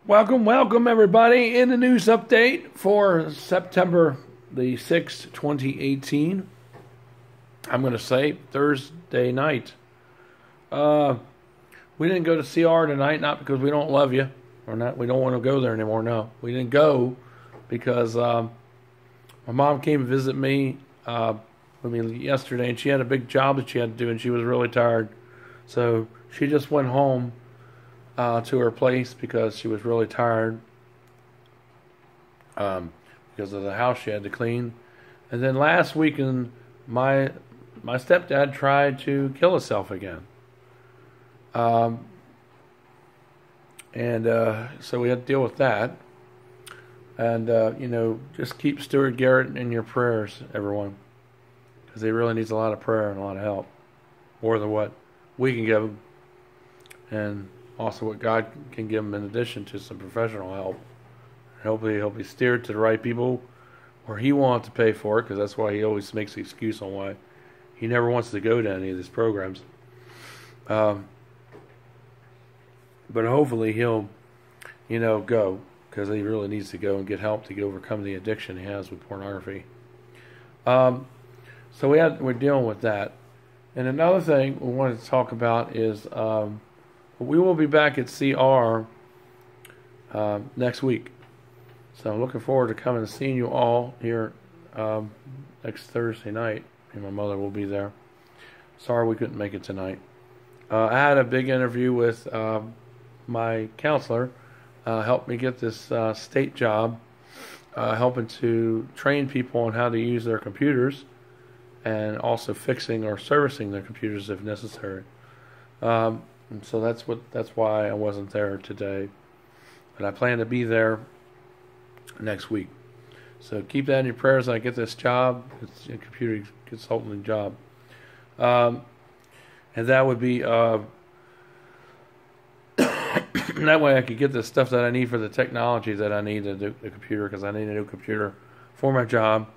Welcome everybody in the news update for September the 6th, 2018. I'm going to say Thursday night. We didn't go to CR tonight, not because we don't love you, or not. We don't want to go there anymore, no. We didn't go because my mom came to visit me yesterday, and she had a big job that she had to do, and she was really tired. So she just went home to her place because she was really tired because of the house she had to clean. And then last weekend, my stepdad tried to kill himself again. So we had to deal with that. And, just keep Stuart Garrett in your prayers, everyone. Because he really needs a lot of prayer and a lot of help. More than what we can give him. And also what God can give him in addition to some professional help. Hopefully he'll be steered to the right people where he wants to pay for it, because that's why he always makes the excuse on why he never wants to go to any of these programs. But hopefully he'll, go, because he really needs to go and get help to overcome the addiction he has with pornography. So we're dealing with that. And another thing we wanted to talk about is we will be back at CR next week. So I'm looking forward to coming and seeing you all here next Thursday night. And my mother will be there. Sorry we couldn't make it tonight. I had a big interview with my counselor. Helped me get this state job, helping to train people on how to use their computers and also fixing or servicing their computers if necessary. And so that's why I wasn't there today. But I plan to be there next week. So keep that in your prayers. I get this job. It's a computer consulting job. And that would be that way I could get the stuff that I need for the technology that I need to do the computer, because I need a new computer for my job.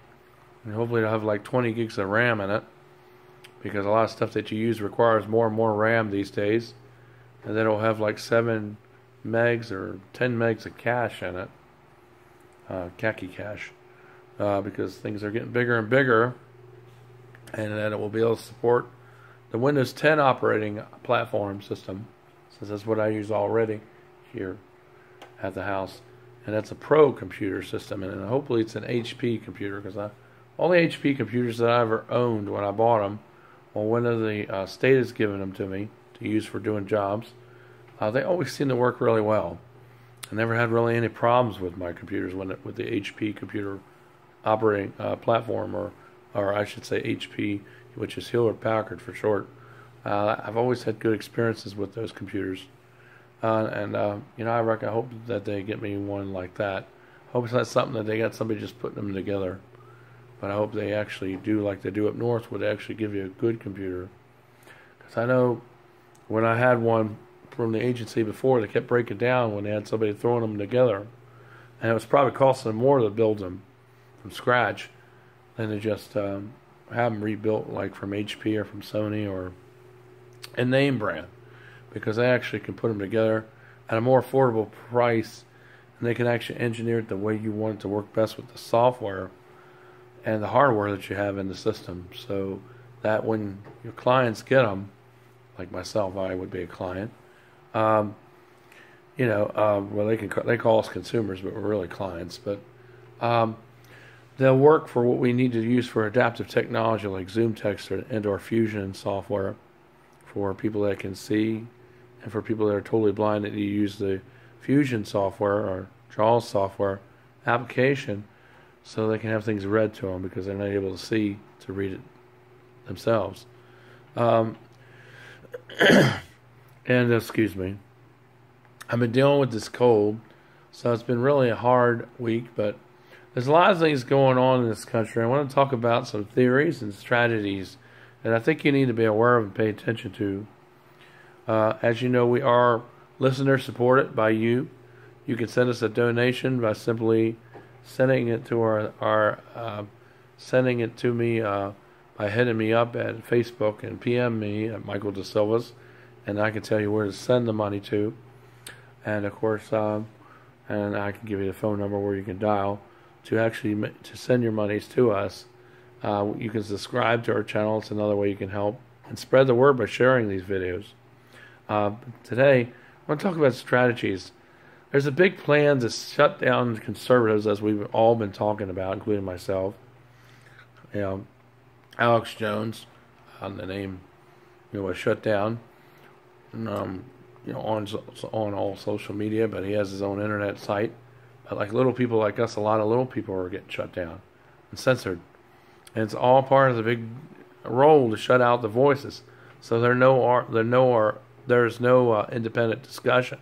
And hopefully it'll have like 20 gigs of RAM in it, because a lot of stuff that you use requires more and more RAM these days. And then it'll have like 7 megs or 10 megs of cache in it, khaki cache, because things are getting bigger and bigger. And then it will be able to support the Windows 10 operating platform system, since that's what I use already here at the house. And that's a Pro computer system, and hopefully it's an HP computer, because all the HP computers that I ever owned when I bought them, or when the state has given them to me to use for doing jobs, they always seem to work really well. I never had really any problems with my computers with the HP computer operating platform, or I should say HP, which is Hewlett Packard for short. I've always had good experiences with those computers, I hope that they get me one like that. I hope it's not something that they got somebody just putting them together. But I hope they actually do like they do up north, would actually give you a good computer. Because I know when I had one from the agency before, they kept breaking down when they had somebody throwing them together. And it was probably costing them more to build them from scratch than to just have them rebuilt like from HP or from Sony or a name brand. Because they actually can put them together at a more affordable price, and they can actually engineer it the way you want it to work best with the software and the hardware that you have in the system, so that when your clients get them, like myself, I would be a client. Well, they call us consumers, but we're really clients. But they'll work for what we need to use for adaptive technology, like ZoomText and/or Fusion software, for people that can see, and for people that are totally blind that you use the Fusion software or JAWS software application, so they can have things read to them, because they're not able to see to read it themselves. And excuse me, I've been dealing with this cold, so it's been really a hard week, but there's a lot of things going on in this country. I want to talk about some theories and strategies that I think you need to be aware of and pay attention to. As you know, we are listener supported by you. You can send us a donation by simply sending it to sending it to me by hitting me up at Facebook and PM me at Michael DeSilva's, and I can tell you where to send the money to. And of course, and I can give you the phone number where you can dial to actually to send your monies to us. You can subscribe to our channel. It's another way you can help. And spread the word by sharing these videos. Today, I want to talk about strategies. There's a big plan to shut down conservatives, as we've all been talking about, including myself. You know, Alex Jones, the name, was shut down. And, on all social media, but he has his own internet site. But like little people like us, a lot of little people are getting shut down and censored. And it's all part of the big role to shut out the voices. So there's no independent discussion.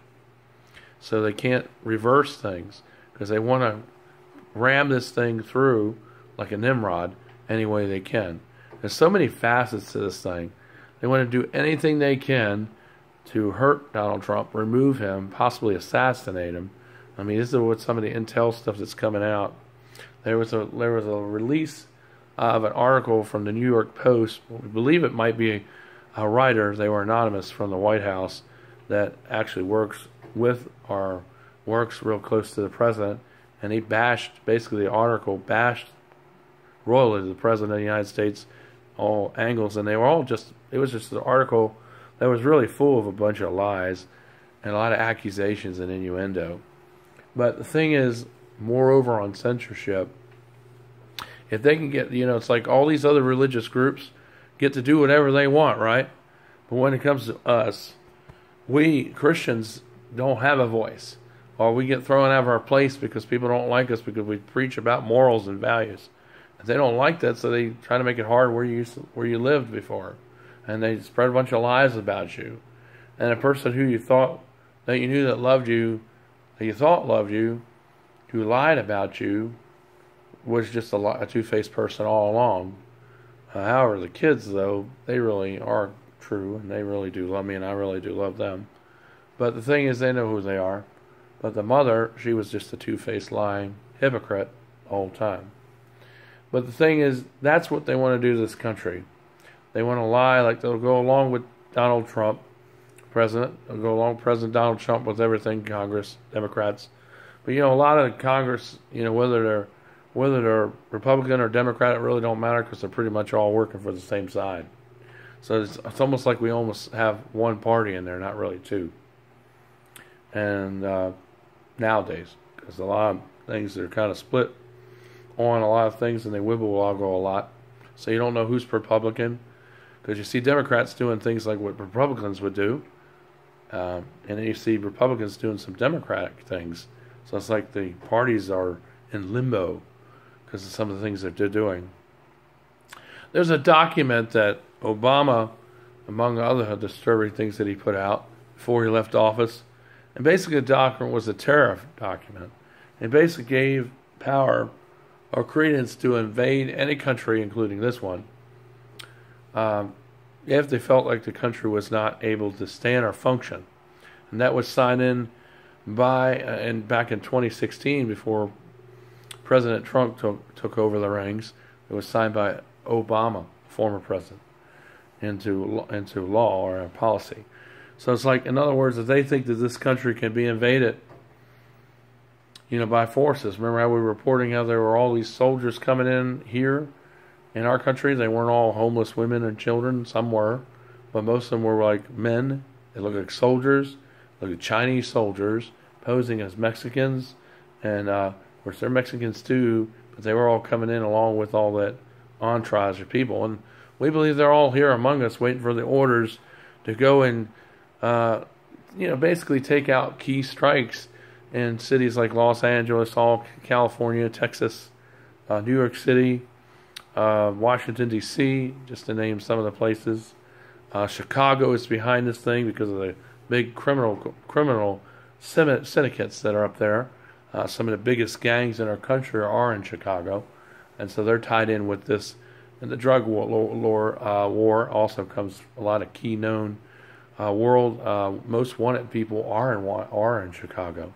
So they can't reverse things because they want to ram this thing through like a Nimrod any way they can. There's so many facets to this thing. They want to do anything they can to hurt Donald Trump, remove him, possibly assassinate him. I mean, this is what some of the intel stuff that's coming out. There was a release of an article from the New York Post. We believe it might be a writer. They were anonymous from the White House that actually works real close to the president, and he basically the article bashed royally the president of the United States, all angles, and it was just an article that was really full of a bunch of lies and a lot of accusations and innuendo. But the thing is, moreover, on censorship, if they can get, it's like all these other religious groups get to do whatever they want, right? But when it comes to us, we Christians don't have a voice, or we get thrown out of our place because people don't like us because we preach about morals and values. And they don't like that, so they try to make it hard where you lived before. And they spread a bunch of lies about you. And a person who you thought that you knew that loved you, that you thought loved you, who lied about you, was just a two-faced person all along. However, the kids, though, they really are true, and they really do love me, and I really do love them. But the thing is, they know who they are. But the mother, she was just a two-faced lying hypocrite the whole time. But the thing is, that's what they want to do to this country. They want to lie, like they'll go along with Donald Trump, president. They'll go along with President Donald Trump with everything, Congress, Democrats. But, a lot of Congress, whether they're Republican or Democrat, it really don't matter because they're pretty much all working for the same side. So it's almost like we almost have one party in there, not really two. And nowadays, because a lot of things are kind of split on a lot of things, and they wibble-wobble a lot. So you don't know who's Republican. Because you see Democrats doing things like what Republicans would do, and then you see Republicans doing some Democratic things. So it's like the parties are in limbo because of some of the things that they're doing. There's a document that Obama, among other disturbing things that he put out before he left office, and basically the document was a tariff document. It basically gave power or credence to invade any country, including this one, if they felt like the country was not able to stand or function. And that was signed in by, back in 2016, before President Trump took over the reins. It was signed by Obama, former president, into law or policy. So it's like, in other words, if they think that this country can be invaded, by forces. Remember how we were reporting how there were all these soldiers coming in here in our country? They weren't all homeless women and children. Some were, but most of them were like men. They looked like soldiers, like Chinese soldiers posing as Mexicans, and of course they're Mexicans too, but they were all coming in along with all that entourage of people. And we believe they're all here among us waiting for the orders to go and basically take out key strikes in cities like Los Angeles, all California, Texas, New York City, Washington, D.C., just to name some of the places. Chicago is behind this thing because of the big criminal syndicates that are up there. Some of the biggest gangs in our country are in Chicago, and so they're tied in with this. And the drug war also comes a lot of key known world most wanted people are in Chicago,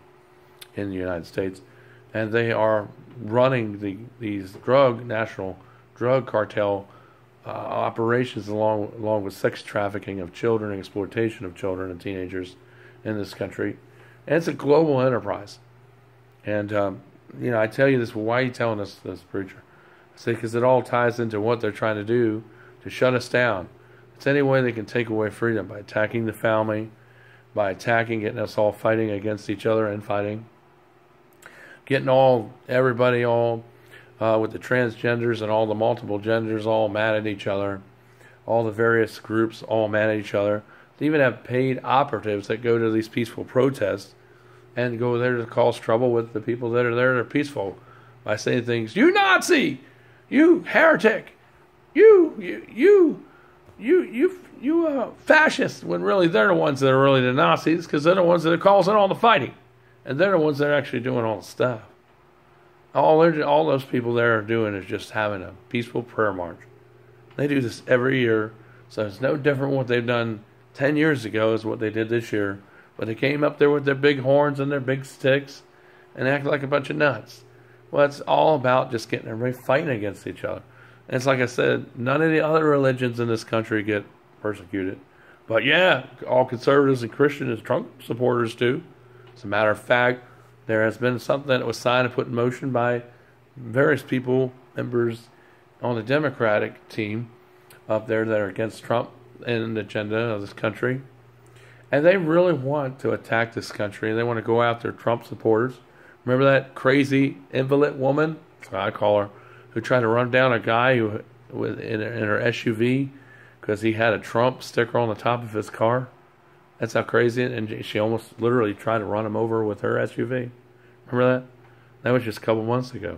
in the United States, and they are running these national drug cartel operations along with sex trafficking of children, exploitation of children and teenagers in this country, and it's a global enterprise. And, I tell you this, well, why are you telling us this, preacher? I say, because it all ties into what they're trying to do to shut us down. It's any way they can take away freedom by attacking the family, by attacking, getting us all fighting against each other and fighting, getting everybody with the transgenders and all the multiple genders all mad at each other, all the various groups all mad at each other. They even have paid operatives that go to these peaceful protests and go there to cause trouble with the people that are there that are peaceful by saying things, you Nazi, you heretic, you fascist, when really they're the ones that are really the Nazis, because they're the ones that are causing all the fighting. And they're the ones that are actually doing all the stuff. All those people there are doing is just having a peaceful prayer march. They do this every year, so it's no different what they've done 10 years ago is what they did this year. But they came up there with their big horns and their big sticks and acted like a bunch of nuts. Well, it's all about just getting everybody fighting against each other. And it's like I said, none of the other religions in this country get persecuted. But yeah, all conservatives and Christians and Trump supporters do. As a matter of fact, there has been something that was signed and put in motion by various people, members on the Democratic team up there that are against Trump and the agenda of this country. And they really want to attack this country. They want to go after Trump supporters. Remember that crazy invalid woman, that's what I call her, who tried to run down a guy in her SUV because he had a Trump sticker on the top of his car? That's how crazy it is. And she almost literally tried to run him over with her SUV. Remember that? That was just a couple months ago.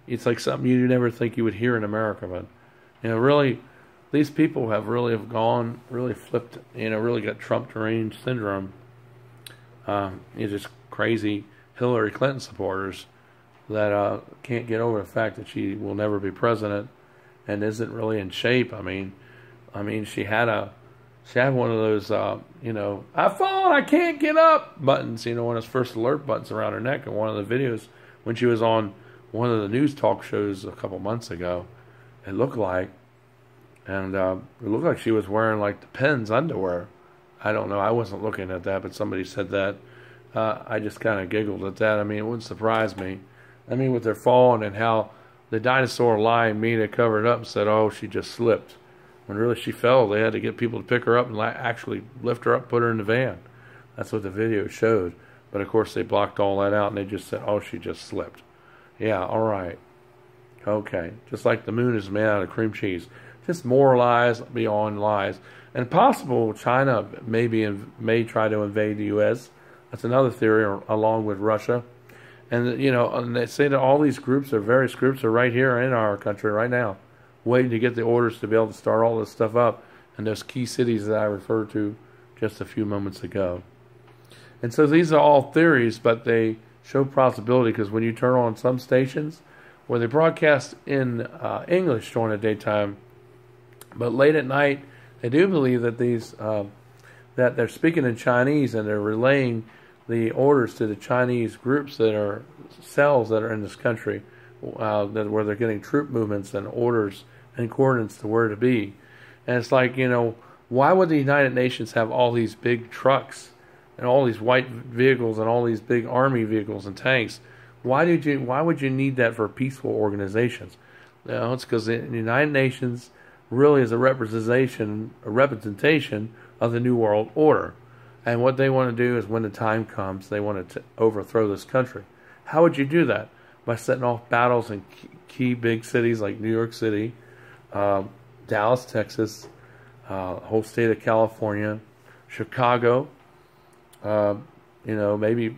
It's like something you never think you would hear in America. But, really, these people have really gone, really flipped, really got Trump deranged syndrome. Just crazy Hillary Clinton supporters that can't get over the fact that she will never be president and isn't really in shape. I mean, she had one of those, I've fallen, I can't get up buttons, one of those first alert buttons around her neck in one of the videos when she was on one of the news talk shows a couple months ago. It looked like, and it looked like she was wearing like the Penn's underwear. I don't know, I wasn't looking at that, but somebody said that. I just kind of giggled at that. It wouldn't surprise me. With her falling and how the dinosaur lying media covered it up and said, oh, she just slipped. When really she fell, they had to get people to pick her up and actually lift her up, put her in the van. That's what the video showed. But of course they blocked all that out and they just said, oh, she just slipped. Yeah, all right. Okay. Just like the moon is made out of cream cheese. Just more lies beyond lies. And possible China may try to invade the U.S. That's another theory, along with Russia. And, and they say that all these various groups are right here in our country right now, waiting to get the orders to be able to start all this stuff up in those key cities that I referred to just a few moments ago. And so these are all theories, but they show possibility because when you turn on some stations where they broadcast in English during the daytime, but late at night, they do believe that that they're speaking in Chinese and they're relaying the orders to the Chinese groups that are cells that are in this country, where they're getting troop movements and orders and coordinates to where to be. And it's like, why would the United Nations have all these big trucks and all these white vehicles and all these big army vehicles and tanks? Why would you need that for peaceful organizations? It's because the United Nations really is a representation of the New World Order. And what they want to do is when the time comes, they want to overthrow this country. How would you do that? By setting off battles in key big cities like New York City, Dallas, Texas, whole state of California, Chicago, maybe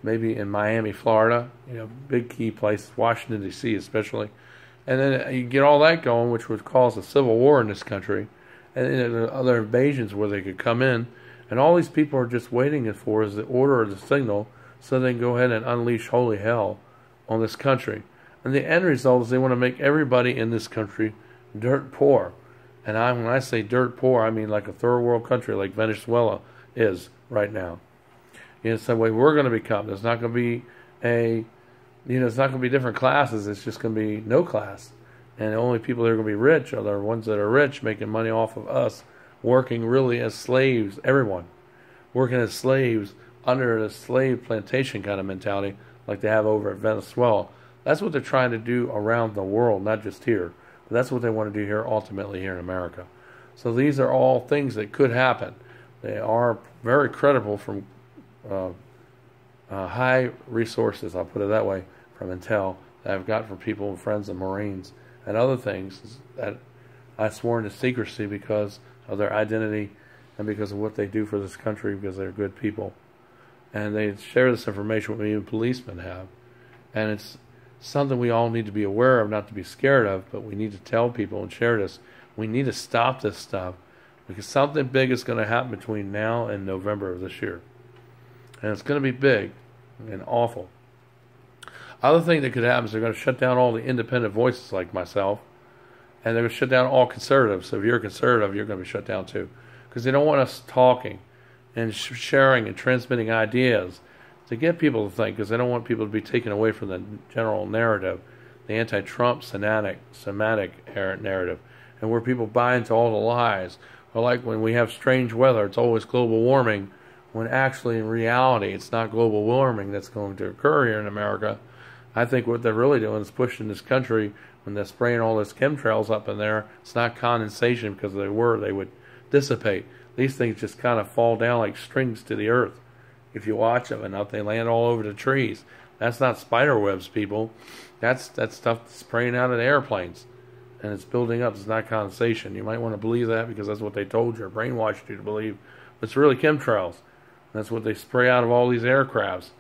in Miami, Florida, big key places, Washington, D.C. especially. And then you get all that going, which would cause a civil war in this country. And then there are other invasions where they could come in. And all these people are just waiting for is the order or the signal so they can go ahead and unleash holy hell on this country. And the end result is they want to make everybody in this country dirt poor. And when I say dirt poor, I mean like a third world country like Venezuela is right now. It's the way we're going to become. There's not going to be it's not going to be different classes. It's just going to be no class. And the only people that are going to be rich are the ones that are rich, making money off of us, working really as slaves, everyone. Working as slaves under the slave plantation kind of mentality like they have over at Venezuela. That's what they're trying to do around the world, not just here. But that's what they want to do here, ultimately here in America. So these are all things that could happen. They are very credible from high resources, I'll put it that way, from intel that I've got from people and friends and Marines and other things that I've sworn to secrecy because of their identity and because of what they do for this country, because they're good people. And they share this information with me, even policemen have. And it's something we all need to be aware of, not to be scared of, but we need to tell people and share this. We need to stop this stuff because something big is going to happen between now and November of this year. And it's going to be big and awful. Other thing that could happen is they're going to shut down all the independent voices like myself, and they're going to shut down all conservatives. So if you're a conservative, you're going to be shut down too, because they don't want us talking and sharing and transmitting ideas to get people to think, because they don't want people to be taken away from the general narrative, the anti-Trump semantic narrative, and where people buy into all the lies. Or like when we have strange weather, it's always global warming, when actually in reality it's not global warming that's going to occur here in America. I think what they're really doing is pushing this country, when they're spraying all this chemtrails up in there, it's not condensation, because they would dissipate. These things just kind of fall down like strings to the earth. If you watch them enough, they land all over the trees. That's not spider webs, people. That's stuff spraying out of the airplanes. And it's building up. It's not condensation. You might want to believe that because that's what they told you or brainwashed you to believe. But it's really chemtrails. That's what they spray out of all these aircrafts.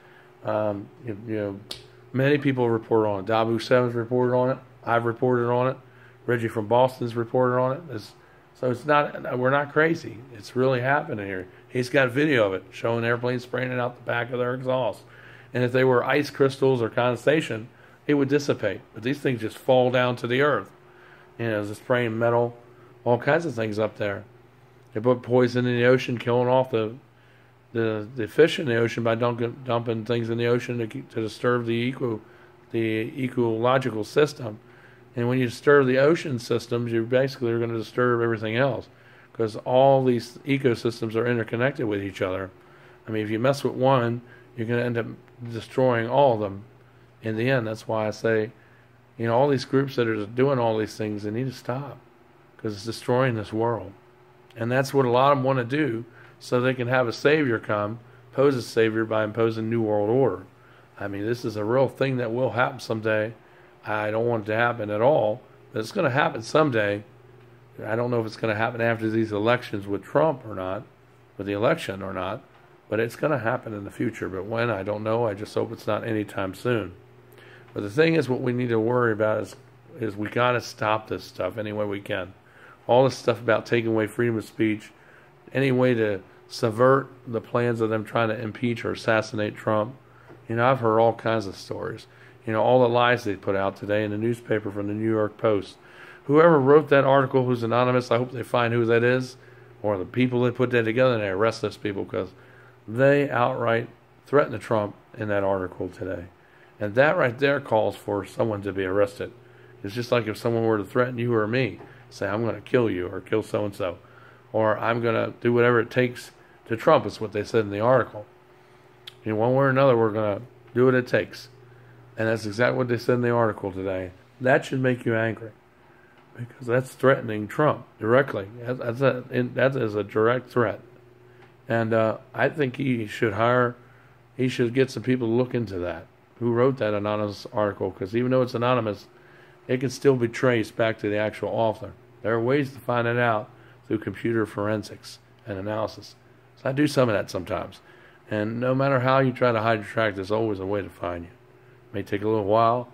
Many people report on it. Dabu 7's reported on it. I've reported on it. Reggie from Boston's reported on it. So it's not. We're not crazy. It's really happening here. He's got video of it showing airplanes spraying it out the back of their exhaust. And if they were ice crystals or condensation, it would dissipate. But these things just fall down to the earth. They're spraying metal, all kinds of things up there. They put poison in the ocean, killing off the fish in the ocean by dumping things in the ocean to disturb the ecological system. And when you disturb the ocean systems, you basically are going to disturb everything else, because all these ecosystems are interconnected with each other. I mean, if you mess with one, you're going to end up destroying all of them in the end. That's why I say, all these groups that are doing all these things, they need to stop, because it's destroying this world. And that's what a lot of them want to do, so they can have a savior come, pose a savior by imposing New World Order. I mean, this is a real thing that will happen someday. I don't want it to happen at all, but it's going to happen someday. I don't know if it's going to happen after these elections with Trump or not, with the election or not, but it's going to happen in the future. But when, I don't know. I just hope it's not anytime soon. But the thing is, what we need to worry about is we got to stop this stuff any way we can. All this stuff about taking away freedom of speech, any way to subvert the plans of them trying to impeach or assassinate Trump. I've heard all kinds of stories. All the lies they put out today in the newspaper from the New York Post. Whoever wrote that article who's anonymous, I hope they find who that is, or the people that put that together, and they arrest those people, because they outright threatened Trump in that article today. And that right there calls for someone to be arrested. It's just like if someone were to threaten you or me, say, I'm going to kill you or kill so-and-so, or I'm going to do whatever it takes to Trump, is what they said in the article. One way or another, we're going to do what it takes. And that's exactly what they said in the article today. That should make you angry, because that's threatening Trump directly. That is a direct threat. And I think he should get some people to look into that, who wrote that anonymous article, because even though it's anonymous, it can still be traced back to the actual author. There are ways to find it out through computer forensics and analysis. So I do some of that sometimes. And no matter how you try to hide your track, there's always a way to find you. It may take a little while,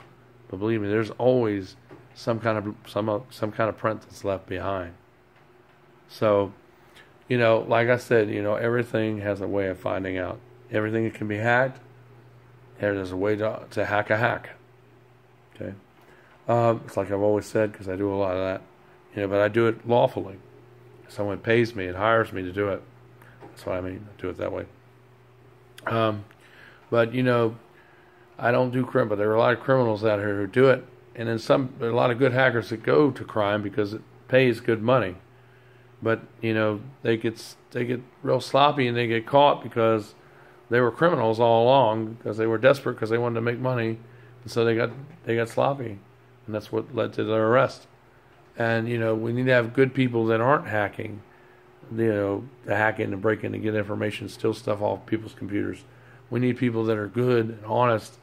but believe me, there's always some kind of print that's left behind. So, like I said, everything has a way of finding out. Everything that can be hacked, there's a way to hack a hack. Okay, it's like I've always said, because I do a lot of that. But I do it lawfully. If someone pays me and hires me to do it. That's what I mean. I do it that way. But I don't do crime, but there are a lot of criminals out here who do it, and then there are a lot of good hackers that go to crime because it pays good money. But they get real sloppy and they get caught because they were criminals all along because they were desperate because they wanted to make money, and so they got sloppy, and that's what led to their arrest. And we need to have good people that aren't hacking, to hack in and break in and get information, steal stuff off people's computers. We need people that are good and honest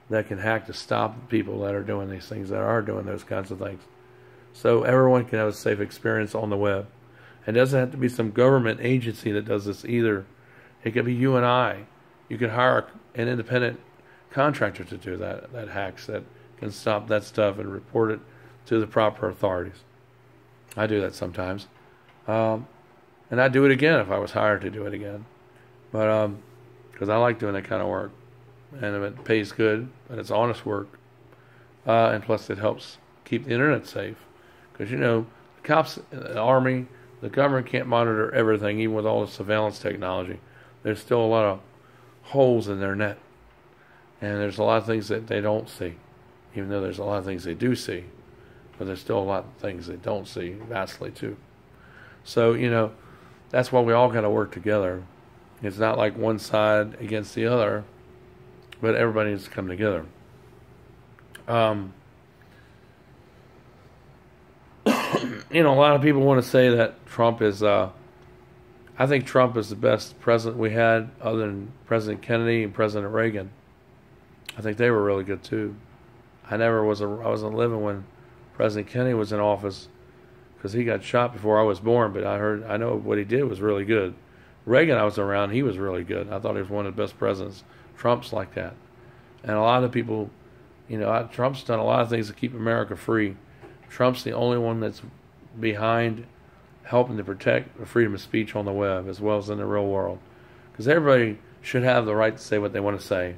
that can hack to stop people that are doing these things, that are doing those kinds of things. So everyone can have a safe experience on the web. It doesn't have to be some government agency that does this either. It could be you and I. You could hire an independent contractor to do that hacks, that can stop that stuff and report it to the proper authorities. I do that sometimes. And I'd do it again if I was hired to do it again. But because I like doing that kind of work. And if it pays good, and it's honest work. And plus it helps keep the internet safe. Because, the cops, the army, the government can't monitor everything, even with all the surveillance technology. There's still a lot of holes in their net. And there's a lot of things that they don't see. Even though there's a lot of things they do see. But there's still a lot of things they don't see, vastly too. So, that's why we all got to work together. It's not like one side against the other, but everybody needs to come together. A lot of people want to say that Trump is, I think Trump is the best president we had other than President Kennedy and President Reagan. I think they were really good too. I wasn't living when President Kennedy was in office because he got shot before I was born, but I know what he did was really good. Reagan, I was around, he was really good. I thought he was one of the best presidents. Trump's like that. And a lot of people, Trump's done a lot of things to keep America free. Trump's the only one that's behind helping to protect the freedom of speech on the web as well as in the real world. Because everybody should have the right to say what they want to say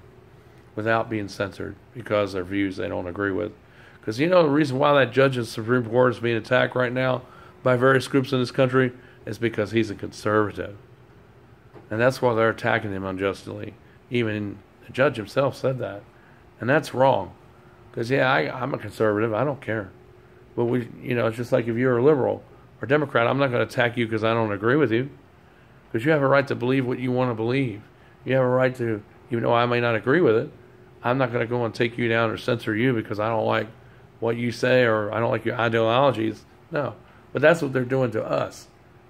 without being censored because their views they don't agree with. Because the reason why that judge in the Supreme Court is being attacked right now by various groups in this country is because he's a conservative. And that's why they're attacking him unjustly. Even the judge himself said that. And that's wrong. Because, I'm a conservative. I don't care. But it's just like if you're a liberal or Democrat, I'm not going to attack you because I don't agree with you. Because you have a right to believe what you want to believe. You have a right to, even though I may not agree with it, I'm not going to go and take you down or censor you because I don't like what you say or I don't like your ideologies. No. But that's what they're doing to us.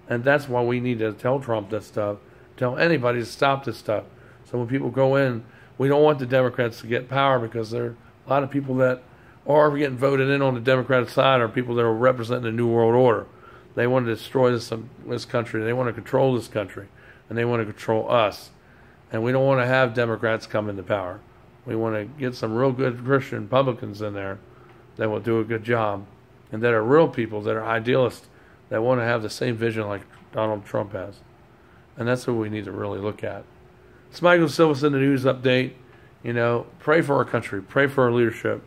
And that's why we need to tell Trump this stuff. Tell anybody to stop this stuff. So when people go in, we don't want the Democrats to get power because there are a lot of people that are getting voted in on the Democratic side are people that are representing the New World Order. They want to destroy this country. They want to control this country. And they want to control us. And we don't want to have Democrats come into power. We want to get some real good Christian Republicans in there that will do a good job. And that are real people, that are idealists, that want to have the same vision like Donald Trump has. And that's what we need to really look at. It's Michael Silverson, the news update. Pray for our country. Pray for our leadership.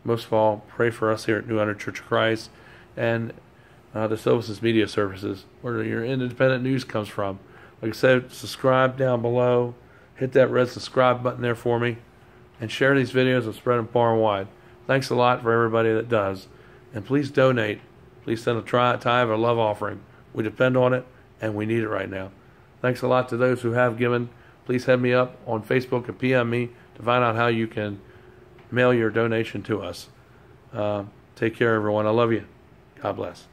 Most of all, pray for us here at New Honor Church of Christ and the Silverson's Media Services, where your independent news comes from. Like I said, subscribe down below. Hit that red subscribe button there for me. And share these videos and spread them far and wide. Thanks a lot for everybody that does. And please donate. Please send a tithe or love offering. We depend on it, and we need it right now. Thanks a lot to those who have given. Please head me up on Facebook and PM me to find out how you can mail your donation to us. Take care, everyone. I love you. God bless.